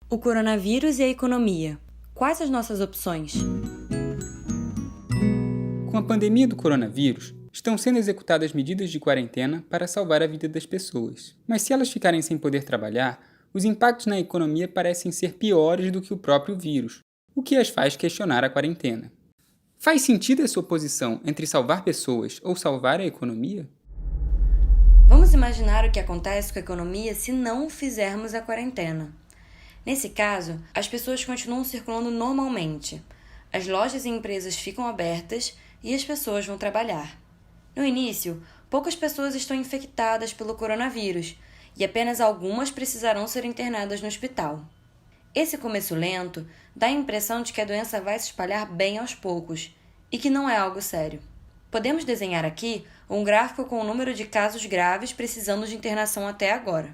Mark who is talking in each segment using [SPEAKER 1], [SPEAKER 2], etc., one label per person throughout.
[SPEAKER 1] O coronavírus e a economia. Quais as nossas opções?
[SPEAKER 2] Com a pandemia do coronavírus, estão sendo executadas medidas de quarentena para salvar a vida das pessoas. Mas se elas ficarem sem poder trabalhar, os impactos na economia parecem ser piores do que o próprio vírus, o que as faz questionar a quarentena. Faz sentido essa oposição entre salvar pessoas ou salvar a economia?
[SPEAKER 1] Vamos imaginar o que acontece com a economia se não fizermos a quarentena. Nesse caso, as pessoas continuam circulando normalmente. As lojas e empresas ficam abertas e as pessoas vão trabalhar. No início, poucas pessoas estão infectadas pelo coronavírus e apenas algumas precisarão ser internadas no hospital. Esse começo lento dá a impressão de que a doença vai se espalhar bem aos poucos e que não é algo sério. Podemos desenhar aqui um gráfico com o número de casos graves precisando de internação até agora.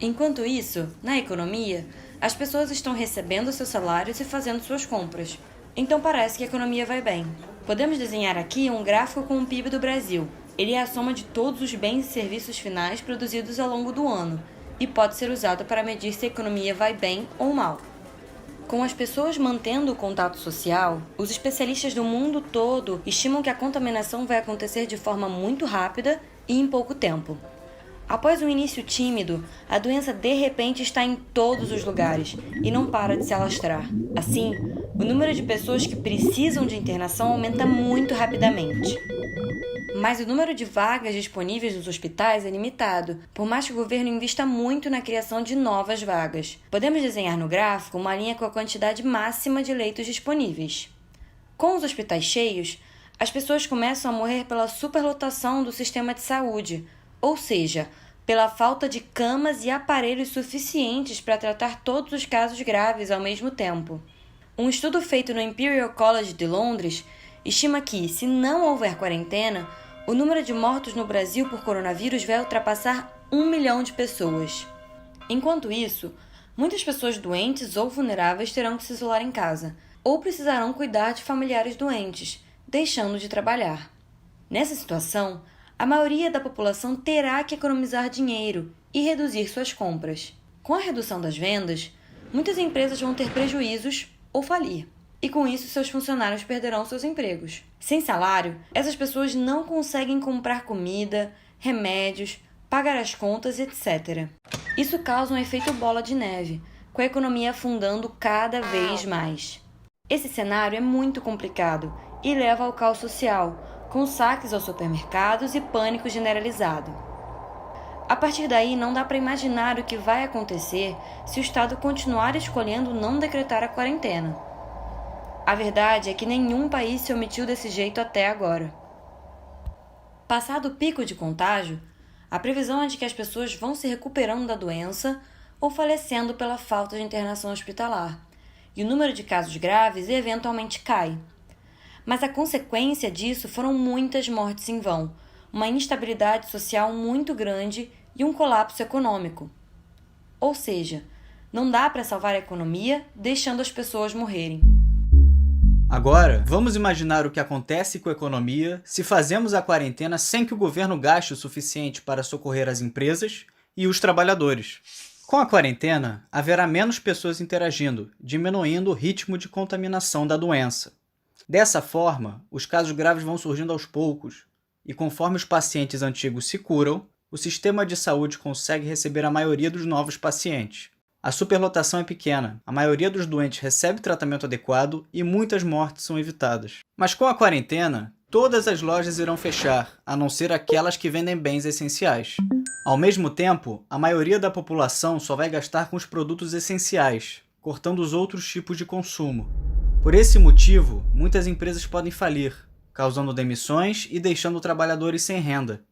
[SPEAKER 1] Enquanto isso, na economia, as pessoas estão recebendo seus salários e fazendo suas compras. Então parece que a economia vai bem. Podemos desenhar aqui um gráfico com o PIB do Brasil. Ele é a soma de todos os bens e serviços finais produzidos ao longo do ano e pode ser usado para medir se a economia vai bem ou mal. Com as pessoas mantendo o contato social, os especialistas do mundo todo estimam que a contaminação vai acontecer de forma muito rápida e em pouco tempo. Após um início tímido, a doença de repente está em todos os lugares e não para de se alastrar. Assim, o número de pessoas que precisam de internação aumenta muito rapidamente. Mas o número de vagas disponíveis nos hospitais é limitado, por mais que o governo invista muito na criação de novas vagas. Podemos desenhar no gráfico uma linha com a quantidade máxima de leitos disponíveis. Com os hospitais cheios, as pessoas começam a morrer pela superlotação do sistema de saúde, ou seja, pela falta de camas e aparelhos suficientes para tratar todos os casos graves ao mesmo tempo. Um estudo feito no Imperial College de Londres estima que, se não houver quarentena, o número de mortos no Brasil por coronavírus vai ultrapassar 1 milhão de pessoas. Enquanto isso, muitas pessoas doentes ou vulneráveis terão que se isolar em casa, ou precisarão cuidar de familiares doentes, deixando de trabalhar. Nessa situação, a maioria da população terá que economizar dinheiro e reduzir suas compras. Com a redução das vendas, muitas empresas vão ter prejuízos ou falir. E com isso, seus funcionários perderão seus empregos. Sem salário, essas pessoas não conseguem comprar comida, remédios, pagar as contas, etc. Isso causa um efeito bola de neve, com a economia afundando cada vez mais. Esse cenário é muito complicado e leva ao caos social, com saques aos supermercados e pânico generalizado. A partir daí, não dá para imaginar o que vai acontecer se o Estado continuar escolhendo não decretar a quarentena. A verdade é que nenhum país se omitiu desse jeito até agora. Passado o pico de contágio, a previsão é de que as pessoas vão se recuperando da doença ou falecendo pela falta de internação hospitalar, e o número de casos graves eventualmente cai. Mas a consequência disso foram muitas mortes em vão, uma instabilidade social muito grande e um colapso econômico. Ou seja, não dá para salvar a economia deixando as pessoas morrerem.
[SPEAKER 3] Agora, vamos imaginar o que acontece com a economia se fazemos a quarentena sem que o governo gaste o suficiente para socorrer as empresas e os trabalhadores. Com a quarentena, haverá menos pessoas interagindo, diminuindo o ritmo de contaminação da doença. Dessa forma, os casos graves vão surgindo aos poucos, e conforme os pacientes antigos se curam, o sistema de saúde consegue receber a maioria dos novos pacientes. A superlotação é pequena, a maioria dos doentes recebe tratamento adequado e muitas mortes são evitadas. Mas com a quarentena, todas as lojas irão fechar, a não ser aquelas que vendem bens essenciais. Ao mesmo tempo, a maioria da população só vai gastar com os produtos essenciais, cortando os outros tipos de consumo. Por esse motivo, muitas empresas podem falir, causando demissões e deixando trabalhadores sem renda.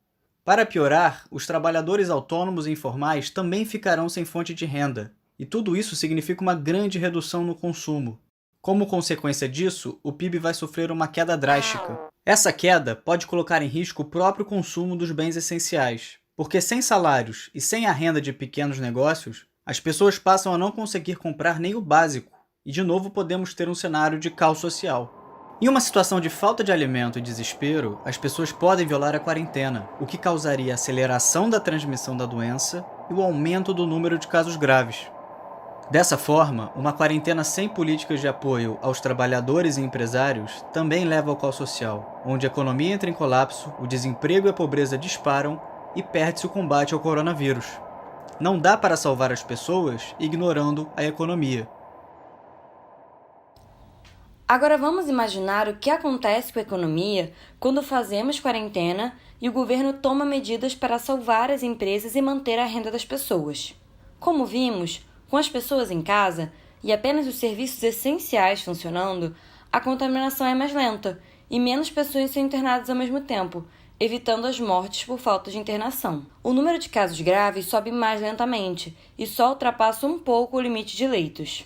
[SPEAKER 3] Para piorar, os trabalhadores autônomos e informais também ficarão sem fonte de renda, e tudo isso significa uma grande redução no consumo. Como consequência disso, o PIB vai sofrer uma queda drástica. Essa queda pode colocar em risco o próprio consumo dos bens essenciais, porque sem salários e sem a renda de pequenos negócios, as pessoas passam a não conseguir comprar nem o básico, e de novo podemos ter um cenário de caos social. Em uma situação de falta de alimento e desespero, as pessoas podem violar a quarentena, o que causaria a aceleração da transmissão da doença e o aumento do número de casos graves. Dessa forma, uma quarentena sem políticas de apoio aos trabalhadores e empresários também leva ao caos social, onde a economia entra em colapso, o desemprego e a pobreza disparam e perde-se o combate ao coronavírus. Não dá para salvar as pessoas ignorando a economia.
[SPEAKER 1] Agora vamos imaginar o que acontece com a economia quando fazemos quarentena e o governo toma medidas para salvar as empresas e manter a renda das pessoas. Como vimos, com as pessoas em casa e apenas os serviços essenciais funcionando, a contaminação é mais lenta e menos pessoas são internadas ao mesmo tempo, evitando as mortes por falta de internação. O número de casos graves sobe mais lentamente e só ultrapassa um pouco o limite de leitos.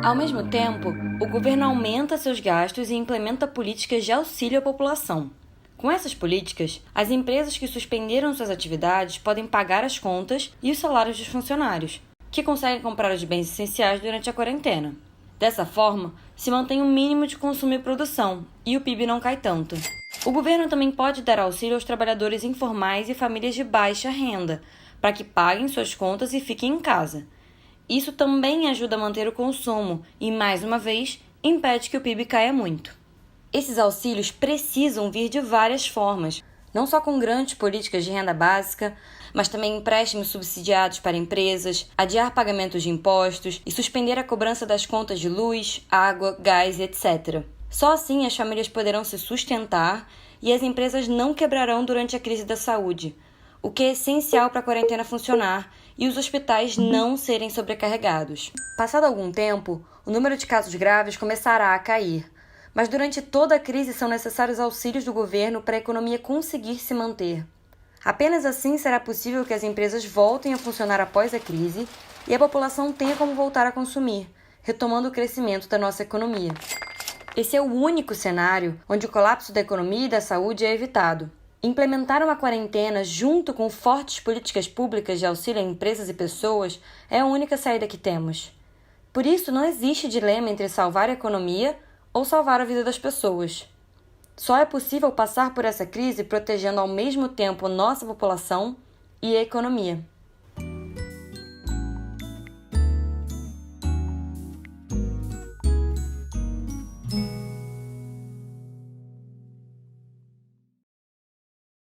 [SPEAKER 1] Ao mesmo tempo, o governo aumenta seus gastos e implementa políticas de auxílio à população. Com essas políticas, as empresas que suspenderam suas atividades podem pagar as contas e os salários dos funcionários, que conseguem comprar os bens essenciais durante a quarentena. Dessa forma, se mantém um mínimo de consumo e produção, e o PIB não cai tanto. O governo também pode dar auxílio aos trabalhadores informais e famílias de baixa renda, para que paguem suas contas e fiquem em casa. Isso também ajuda a manter o consumo e, mais uma vez, impede que o PIB caia muito. Esses auxílios precisam vir de várias formas, não só com grandes políticas de renda básica, mas também empréstimos subsidiados para empresas, adiar pagamentos de impostos e suspender a cobrança das contas de luz, água, gás e etc. Só assim as famílias poderão se sustentar e as empresas não quebrarão durante a crise da saúde, o que é essencial para a quarentena funcionar e os hospitais não serem sobrecarregados. Passado algum tempo, o número de casos graves começará a cair, mas durante toda a crise são necessários auxílios do governo para a economia conseguir se manter. Apenas assim será possível que as empresas voltem a funcionar após a crise e a população tenha como voltar a consumir, retomando o crescimento da nossa economia. Esse é o único cenário onde o colapso da economia e da saúde é evitado. Implementar uma quarentena junto com fortes políticas públicas de auxílio a empresas e pessoas é a única saída que temos. Por isso, não existe dilema entre salvar a economia ou salvar a vida das pessoas. Só é possível passar por essa crise protegendo ao mesmo tempo nossa população e a economia.